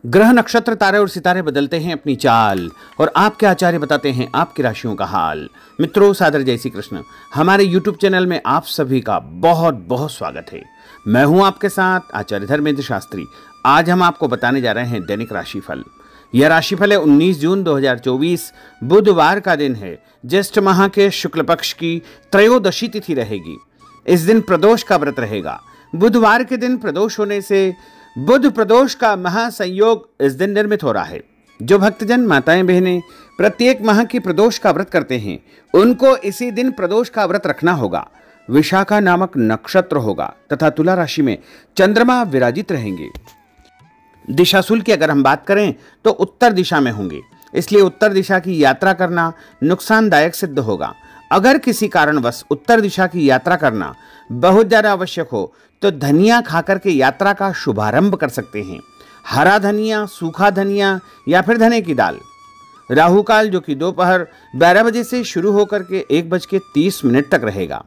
ग्रह नक्षत्र तारे और सितारे बदलते हैं अपनी चाल और आपके आचार्य बताते हैं आपकी राशियों का हाल। मित्रों, सादर जय श्री कृष्ण। हमारे YouTube चैनल में आप सभी का बहुत बहुत स्वागत है। मैं हूं आपके साथ आचार्य धर्मेंद्र शास्त्री। आज हम आपको बताने जा रहे हैं दैनिक राशिफल। यह राशिफल है 19 जून 2024 बुधवार का दिन है। ज्येष्ठ माह के शुक्ल पक्ष की त्रयोदशी तिथि रहेगी। इस दिन प्रदोष का व्रत रहेगा। बुधवार के दिन प्रदोष होने से बुध प्रदोष का महासंयोग इस दिन निर्मित हो रहा है। जो भक्तजन माताएं बहनें प्रत्येक माह की प्रदोष का व्रत करते हैं उनको इसी दिन प्रदोष का व्रत रखना होगा। विशाखा नामक नक्षत्र होगा तथा तुला राशि में चंद्रमा विराजित रहेंगे। दिशाशूल की अगर हम बात करें तो उत्तर दिशा में होंगे, इसलिए उत्तर दिशा की यात्रा करना नुकसानदायक सिद्ध होगा। अगर किसी कारणवश उत्तर दिशा की यात्रा करना बहुत ज्यादा आवश्यक हो तो धनिया खाकर के यात्रा का शुभारंभ कर सकते हैं। हरा धनिया, सूखा धनिया या फिर धने की दाल। राहु काल जो कि दोपहर 12 बजे से शुरू होकर के 1:30 तक रहेगा,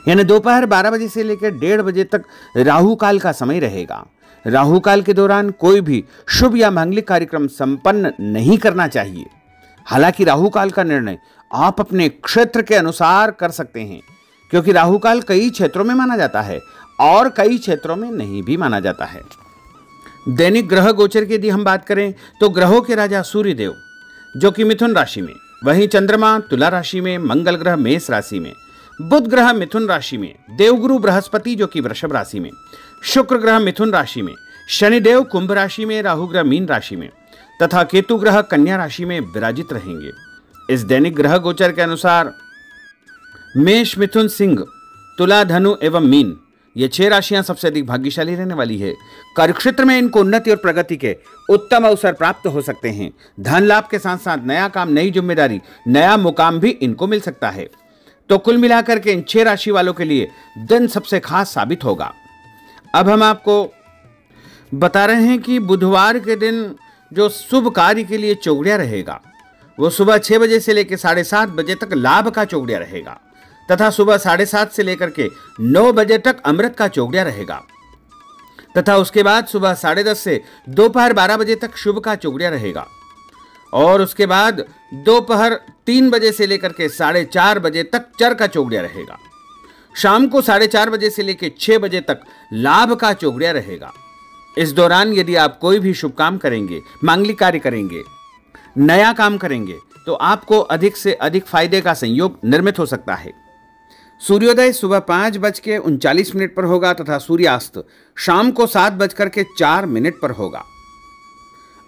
यानी दोपहर 12 बजे से लेकर 1:30 बजे तक राहु काल का समय रहेगा। राहु काल के दौरान कोई भी शुभ या मांगलिक कार्यक्रम संपन्न नहीं करना चाहिए। हालांकि राहु काल का निर्णय आप अपने क्षेत्र के अनुसार कर सकते हैं, क्योंकि राहु काल कई क्षेत्रों में माना जाता है और कई क्षेत्रों में नहीं भी माना जाता है। दैनिक ग्रह गोचर की यदि हम बात करें तो ग्रहों के राजा सूर्य देव जो कि मिथुन राशि में, वहीं चंद्रमा तुला राशि में, मंगल ग्रह मेष राशि में, बुध ग्रह मिथुन राशि में, देवगुरु बृहस्पति जो कि वृषभ राशि में, शुक्र ग्रह मिथुन राशि में, शनिदेव कुंभ राशि में, राहु ग्रह मीन राशि में तथा केतु ग्रह कन्या राशि में विराजित रहेंगे। इस दैनिक ग्रह गोचर के अनुसार मेष, मिथुन, सिंह, तुला, धनु एवं मीन ये 6 राशियां सबसे अधिक भाग्यशाली रहने वाली है। कार्यक्षेत्र में इनको उन्नति और प्रगति के उत्तम अवसर प्राप्त हो सकते हैं। धन लाभ के साथ साथ नया काम, नई जिम्मेदारी, नया मुकाम भी इनको मिल सकता है। तो कुल मिलाकर के इन 6 राशि वालों के लिए दिन सबसे खास साबित होगा। अब हम आपको बता रहे हैं कि बुधवार के दिन जो शुभ कार्य के लिए चौगड़िया रहेगा वो सुबह 6 बजे से लेकर 7:30 बजे तक लाभ का चौगड़िया रहेगा तथा सुबह 7:30 से लेकर के 9 बजे तक अमृत का चौगड़िया रहेगा तथा उसके बाद सुबह 10:30 से दोपहर 12 बजे तक शुभ का चौगड़िया रहेगा और उसके बाद दोपहर 3 बजे से लेकर के 4:30 बजे तक चर का चौगड़िया रहेगा। शाम को 4:30 बजे से लेकर 6 बजे तक लाभ का चौगड़िया रहेगा। इस दौरान यदि आप कोई भी शुभ काम करेंगे, मांगलिक कार्य करेंगे, नया काम करेंगे तो आपको अधिक से अधिक फायदे का संयोग निर्मित हो सकता है। सूर्योदय सुबह 5:39 पर होगा तथा सूर्यास्त शाम को 7:04 पर होगा।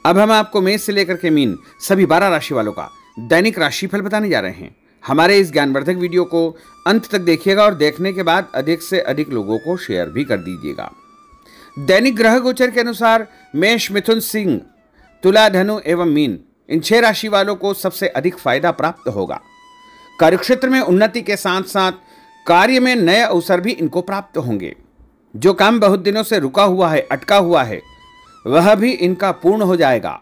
अब हम आपको मेष से लेकर के मीन सभी 12 राशि वालों का दैनिक राशिफल बताने जा रहे हैं। हमारे इस ज्ञानवर्धक वीडियो को अंत तक देखिएगा और देखने के बाद अधिक से अधिक लोगों को शेयर भी कर दीजिएगा। दैनिक ग्रह गोचर के अनुसार मेष, मिथुन, सिंह, तुला, धनु एवं मीन इन 6 राशि वालों को सबसे अधिक फायदा प्राप्त होगा। कार्यक्षेत्र में उन्नति के साथ साथ कार्य में नए अवसर भी इनको प्राप्त होंगे। जो काम बहुत दिनों से रुका हुआ है, अटका हुआ है, वह भी इनका पूर्ण हो जाएगा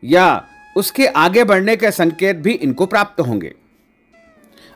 या उसके आगे बढ़ने के संकेत भी इनको प्राप्त होंगे।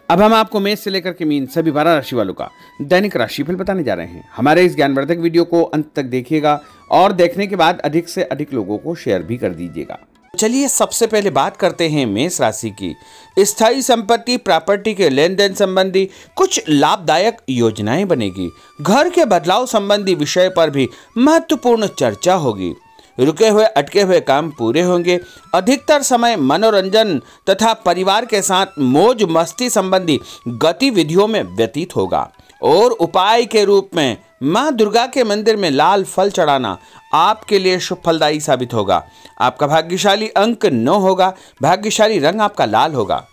अब हम आपको मेष से लेकर के मीन सभी 12 राशि वालों का दैनिक राशिफल बताने जा रहे हैं। हमारे इस ज्ञानवर्धक वीडियो को अंत तक देखिएगा और देखने के बाद अधिक से अधिक लोगों को शेयर भी कर दीजिएगा। चलिए सबसे पहले बात करते हैं मेष राशि की। स्थायी संपत्ति, प्रॉपर्टी के लेन देन संबंधी कुछ लाभदायक योजनाएं बनेगी। घर के बदलाव संबंधी विषय पर भी महत्वपूर्ण चर्चा होगी। रुके हुए अटके हुए काम पूरे होंगे। अधिकतर समय मनोरंजन तथा परिवार के साथ मौज मस्ती संबंधी गतिविधियों में व्यतीत होगा और उपाय के रूप में मां दुर्गा के मंदिर में लाल फल चढ़ाना आपके लिए शुभ फलदायी साबित होगा। आपका भाग्यशाली अंक 9 होगा। भाग्यशाली रंग आपका लाल होगा।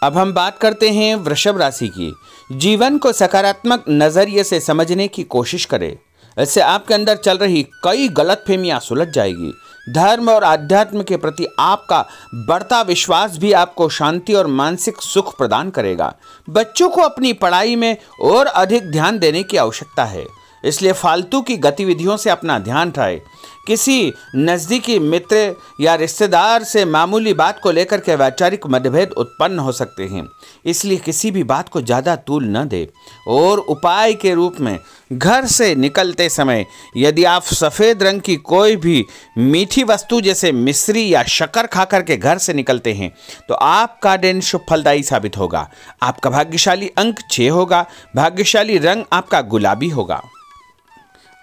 अब हम बात करते हैं वृषभ राशि की। जीवन को सकारात्मक नजरिए से समझने की कोशिश करें। इससे आपके अंदर चल रही कई गलतफहमियां सुलझ जाएगी। धर्म और आध्यात्म के प्रति आपका बढ़ता विश्वास भी आपको शांति और मानसिक सुख प्रदान करेगा। बच्चों को अपनी पढ़ाई में और अधिक ध्यान देने की आवश्यकता है, इसलिए फालतू की गतिविधियों से अपना ध्यान हटाएं। किसी नज़दीकी मित्र या रिश्तेदार से मामूली बात को लेकर के वैचारिक मतभेद उत्पन्न हो सकते हैं, इसलिए किसी भी बात को ज़्यादा तूल न दे। और उपाय के रूप में घर से निकलते समय यदि आप सफ़ेद रंग की कोई भी मीठी वस्तु जैसे मिश्री या शक्कर खाकर के घर से निकलते हैं तो आपका दिन शुभ फलदायी साबित होगा। आपका भाग्यशाली अंक 6 होगा। भाग्यशाली रंग आपका गुलाबी होगा।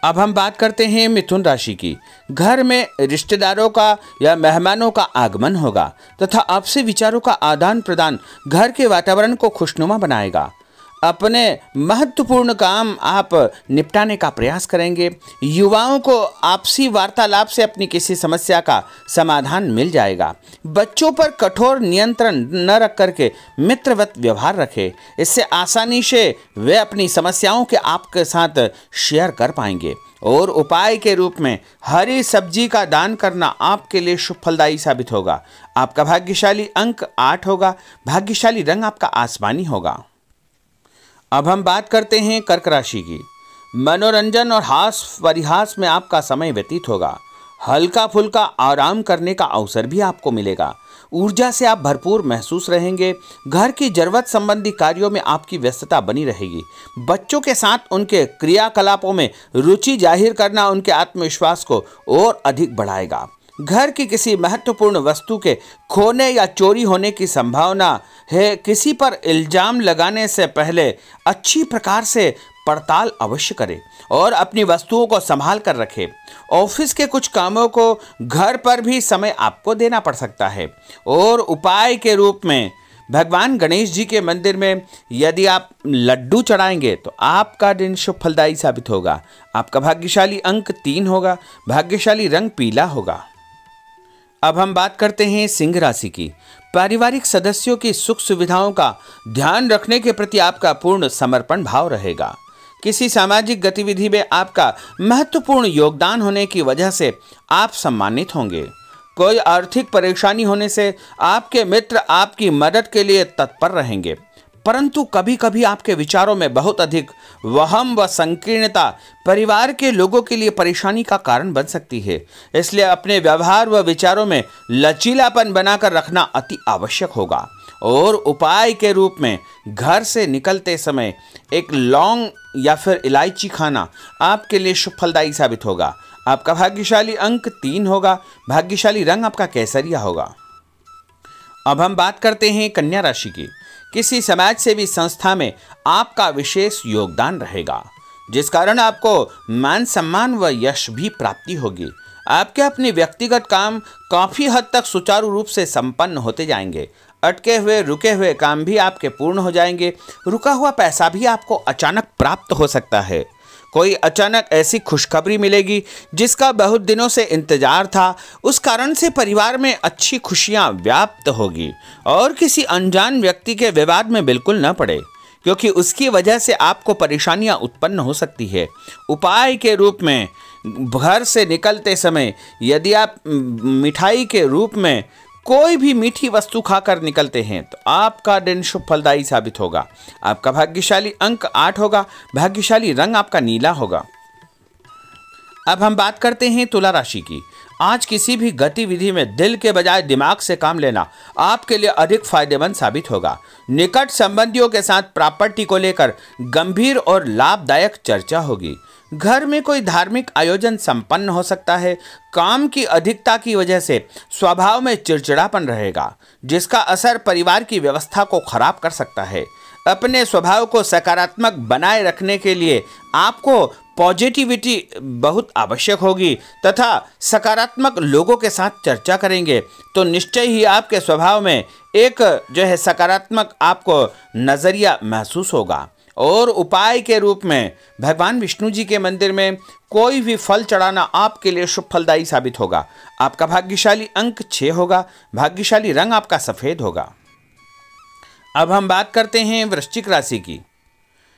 अब हम बात करते हैं मिथुन राशि की। घर में रिश्तेदारों का या मेहमानों का आगमन होगा तथा आपसे विचारों का आदान प्रदान घर के वातावरण को खुशनुमा बनाएगा। अपने महत्वपूर्ण काम आप निपटाने का प्रयास करेंगे। युवाओं को आपसी वार्तालाप से अपनी किसी समस्या का समाधान मिल जाएगा। बच्चों पर कठोर नियंत्रण न रख करके मित्रवत व्यवहार रखें, इससे आसानी से वे अपनी समस्याओं के आपके साथ शेयर कर पाएंगे। और उपाय के रूप में हरी सब्जी का दान करना आपके लिए शुभ फलदायी साबित होगा। आपका भाग्यशाली अंक 8 होगा। भाग्यशाली रंग आपका आसमानी होगा। अब हम बात करते हैं कर्क राशि की। मनोरंजन और हास परिहास में आपका समय व्यतीत होगा। हल्का फुल्का आराम करने का अवसर भी आपको मिलेगा। ऊर्जा से आप भरपूर महसूस रहेंगे। घर की जरूरत संबंधी कार्यों में आपकी व्यस्तता बनी रहेगी। बच्चों के साथ उनके क्रियाकलापों में रुचि जाहिर करना उनके आत्मविश्वास को और अधिक बढ़ाएगा। घर की किसी महत्वपूर्ण वस्तु के खोने या चोरी होने की संभावना है। किसी पर इल्जाम लगाने से पहले अच्छी प्रकार से पड़ताल अवश्य करें और अपनी वस्तुओं को संभाल कर रखें। ऑफिस के कुछ कामों को घर पर भी समय आपको देना पड़ सकता है। और उपाय के रूप में भगवान गणेश जी के मंदिर में यदि आप लड्डू चढ़ाएंगे तो आपका दिन शुभ फलदायी साबित होगा। आपका भाग्यशाली अंक 3 होगा। भाग्यशाली रंग पीला होगा। अब हम बात करते हैं सिंह राशि की। पारिवारिक सदस्यों की सुख सुविधाओं का ध्यान रखने के प्रति आपका पूर्ण समर्पण भाव रहेगा। किसी सामाजिक गतिविधि में आपका महत्वपूर्ण योगदान होने की वजह से आप सम्मानित होंगे। कोई आर्थिक परेशानी होने से आपके मित्र आपकी मदद के लिए तत्पर रहेंगे, परंतु कभी कभी आपके विचारों में बहुत अधिक वहम व संकीर्णता परिवार के लोगों के लिए परेशानी का कारण बन सकती है। इसलिए अपने व्यवहार व विचारों में लचीलापन बनाकर रखना अति आवश्यक होगा। और उपाय के रूप में घर से निकलते समय एक लौंग या फिर इलायची खाना आपके लिए शुभ फलदायी साबित होगा। आपका भाग्यशाली अंक 3 होगा। भाग्यशाली रंग आपका केसरिया होगा। अब हम बात करते हैं कन्या राशि की। किसी समाज सेवी संस्था में आपका विशेष योगदान रहेगा, जिस कारण आपको मान सम्मान व यश भी प्राप्ति होगी। आपके अपने व्यक्तिगत काम काफ़ी हद तक सुचारू रूप से संपन्न होते जाएंगे। अटके हुए रुके हुए काम भी आपके पूर्ण हो जाएंगे। रुका हुआ पैसा भी आपको अचानक प्राप्त हो सकता है। कोई अचानक ऐसी खुशखबरी मिलेगी जिसका बहुत दिनों से इंतजार था। उस कारण से परिवार में अच्छी खुशियां व्याप्त होगी। और किसी अनजान व्यक्ति के विवाद में बिल्कुल न पड़े, क्योंकि उसकी वजह से आपको परेशानियां उत्पन्न हो सकती है। उपाय के रूप में घर से निकलते समय यदि आप मिठाई के रूप में कोई भी मीठी वस्तु खाकर निकलते हैं तो आपका दिन शुभ फलदायी साबित होगा। आपका भाग्यशाली अंक 8 होगा। भाग्यशाली रंग आपका नीला होगा। अब हम बात करते हैं तुला राशि की। आज किसी भी गतिविधि में दिल के बजाय दिमाग से काम लेना आपके लिए अधिक फायदेमंद साबित होगा। निकट संबंधियों के साथ प्रॉपर्टी को लेकर गंभीर और लाभदायक चर्चा होगी। घर में कोई धार्मिक आयोजन संपन्न हो सकता है। काम की अधिकता की वजह से स्वभाव में चिड़चिड़ापन रहेगा, जिसका असर परिवार की व्यवस्था को खराब कर सकता है। अपने स्वभाव को सकारात्मक बनाए रखने के लिए आपको पॉजिटिविटी बहुत आवश्यक होगी तथा सकारात्मक लोगों के साथ चर्चा करेंगे तो निश्चय ही आपके स्वभाव में एक सकारात्मक आपको नज़रिया महसूस होगा। और उपाय के रूप में भगवान विष्णु जी के मंदिर में कोई भी फल चढ़ाना आपके लिए शुभ फलदायी साबित होगा। आपका भाग्यशाली अंक 6 होगा। भाग्यशाली रंग आपका सफ़ेद होगा। अब हम बात करते हैं वृश्चिक राशि की।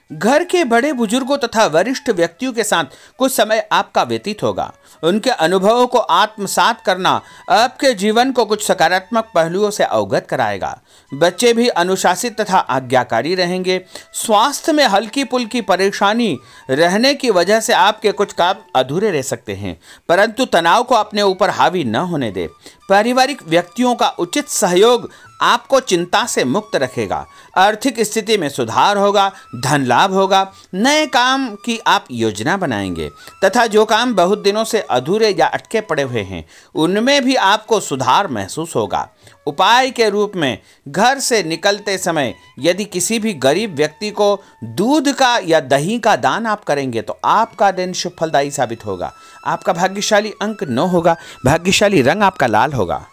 घर के बड़े बुजुर्गों तथा वरिष्ठ व्यक्तियों के साथ कुछ समय आपका व्यतीत होगा। उनके अनुभवों को आत्मसात करना आपके जीवन को कुछ सकारात्मक पहलुओं से अवगत कराएगा। बच्चे भी अनुशासित तथा आज्ञाकारी रहेंगे। स्वास्थ्य में हल्की पुल्की परेशानी रहने की वजह से आपके कुछ काम अधूरे रह सकते हैं, परंतु तनाव को अपने ऊपर हावी न होने दे। पारिवारिक व्यक्तियों का उचित सहयोग आपको चिंता से मुक्त रखेगा। आर्थिक स्थिति में सुधार होगा, धन लाभ होगा। नए काम की आप योजना बनाएंगे तथा जो काम बहुत दिनों से अधूरे या अटके पड़े हुए हैं उनमें भी आपको सुधार महसूस होगा। उपाय के रूप में घर से निकलते समय यदि किसी भी गरीब व्यक्ति को दूध का या दही का दान आप करेंगे तो आपका दिन शुभ फलदायी साबित होगा। आपका भाग्यशाली अंक 9 होगा। भाग्यशाली रंग आपका लाल होगा।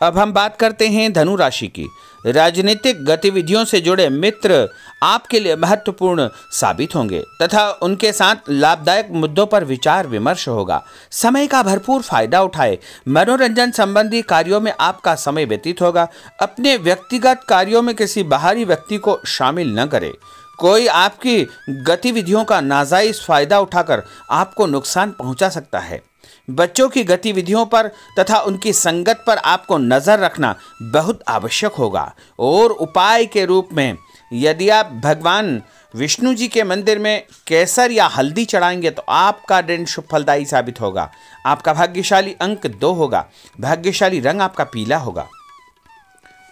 अब हम बात करते हैं धनु राशि की। राजनीतिक गतिविधियों से जुड़े मित्र आपके लिए महत्वपूर्ण साबित होंगे तथा उनके साथ लाभदायक मुद्दों पर विचार विमर्श होगा। समय का भरपूर फायदा उठाए। मनोरंजन संबंधी कार्यों में आपका समय व्यतीत होगा। अपने व्यक्तिगत कार्यों में किसी बाहरी व्यक्ति को शामिल न करें। कोई आपकी गतिविधियों का नाजायज फायदा उठाकर आपको नुकसान पहुंचा सकता है। बच्चों की गतिविधियों पर तथा उनकी संगत पर आपको नजर रखना बहुत आवश्यक होगा। और उपाय के रूप में यदि आप भगवान विष्णु जी के मंदिर में केसर या हल्दी चढ़ाएंगे तो आपका दिन शुभ फलदायी साबित होगा। आपका भाग्यशाली अंक 2 होगा। भाग्यशाली रंग आपका पीला होगा।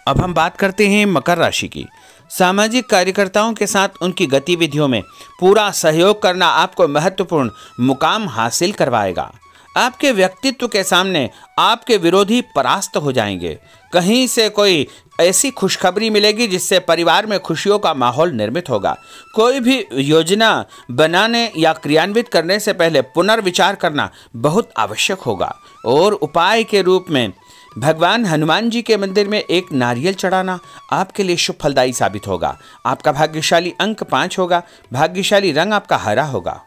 अब हम बात करते हैं मकर राशि की। सामाजिक कार्यकर्ताओं के साथ उनकी गतिविधियों में पूरा सहयोग करना आपको महत्वपूर्ण मुकाम हासिल करवाएगा। आपके व्यक्तित्व के सामने आपके विरोधी परास्त हो जाएंगे। कहीं से कोई ऐसी खुशखबरी मिलेगी जिससे परिवार में खुशियों का माहौल निर्मित होगा। कोई भी योजना बनाने या क्रियान्वित करने से पहले पुनर्विचार करना बहुत आवश्यक होगा। और उपाय के रूप में भगवान हनुमान जी के मंदिर में एक नारियल चढ़ाना आपके लिए शुभ फलदायी साबित होगा। आपका भाग्यशाली अंक 5 होगा। भाग्यशाली रंग आपका हरा होगा।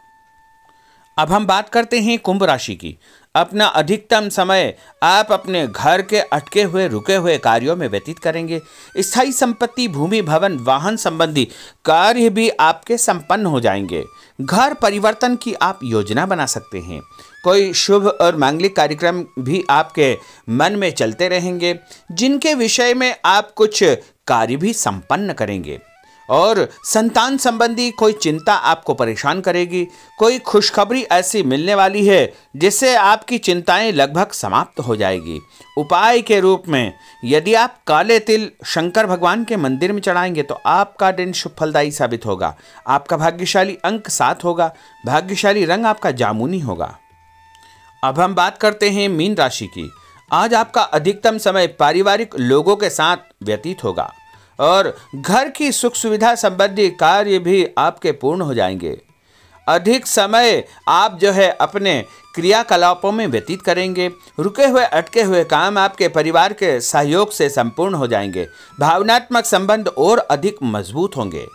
अब हम बात करते हैं कुंभ राशि की। अपना अधिकतम समय आप अपने घर के अटके हुए रुके हुए कार्यों में व्यतीत करेंगे। स्थायी संपत्ति, भूमि, भवन, वाहन संबंधी कार्य भी आपके संपन्न हो जाएंगे। घर परिवर्तन की आप योजना बना सकते हैं। कोई शुभ और मांगलिक कार्यक्रम भी आपके मन में चलते रहेंगे जिनके विषय में आप कुछ कार्य भी संपन्न करेंगे। और संतान संबंधी कोई चिंता आपको परेशान करेगी। कोई खुशखबरी ऐसी मिलने वाली है जिससे आपकी चिंताएं लगभग समाप्त हो जाएगी। उपाय के रूप में यदि आप काले तिल शंकर भगवान के मंदिर में चढ़ाएंगे तो आपका दिन शुभ फलदायी साबित होगा। आपका भाग्यशाली अंक 7 होगा। भाग्यशाली रंग आपका जामुनी होगा। अब हम बात करते हैं मीन राशि की। आज आपका अधिकतम समय पारिवारिक लोगों के साथ व्यतीत होगा और घर की सुख सुविधा संबंधी कार्य भी आपके पूर्ण हो जाएंगे। अधिक समय आप अपने क्रियाकलापों में व्यतीत करेंगे। रुके हुए अटके हुए काम आपके परिवार के सहयोग से संपूर्ण हो जाएंगे। भावनात्मक संबंध और अधिक मजबूत होंगे।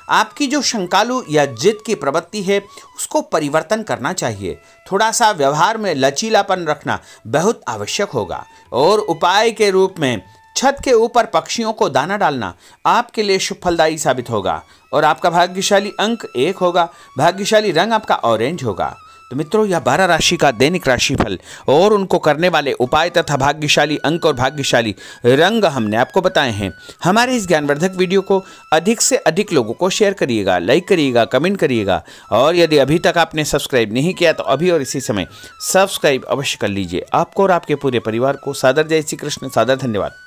आपकी जो शंकालु या जिद की प्रवृत्ति है उसको परिवर्तन करना चाहिए। थोड़ा सा व्यवहार में लचीलापन रखना बहुत आवश्यक होगा। और उपाय के रूप में छत के ऊपर पक्षियों को दाना डालना आपके लिए शुभ फलदायी साबित होगा। और आपका भाग्यशाली अंक 1 होगा। भाग्यशाली रंग आपका ऑरेंज होगा। तो मित्रों, यह 12 राशि का दैनिक राशिफल और उनको करने वाले उपाय तथा भाग्यशाली अंक और भाग्यशाली रंग हमने आपको बताए हैं। हमारे इस ज्ञानवर्धक वीडियो को अधिक से अधिक लोगों को शेयर करिएगा, लाइक करिएगा, कमेंट करिएगा। और यदि अभी तक आपने सब्सक्राइब नहीं किया तो अभी और इसी समय सब्सक्राइब अवश्य कर लीजिए। आपको और आपके पूरे परिवार को सादर जय श्री कृष्ण, सादर धन्यवाद।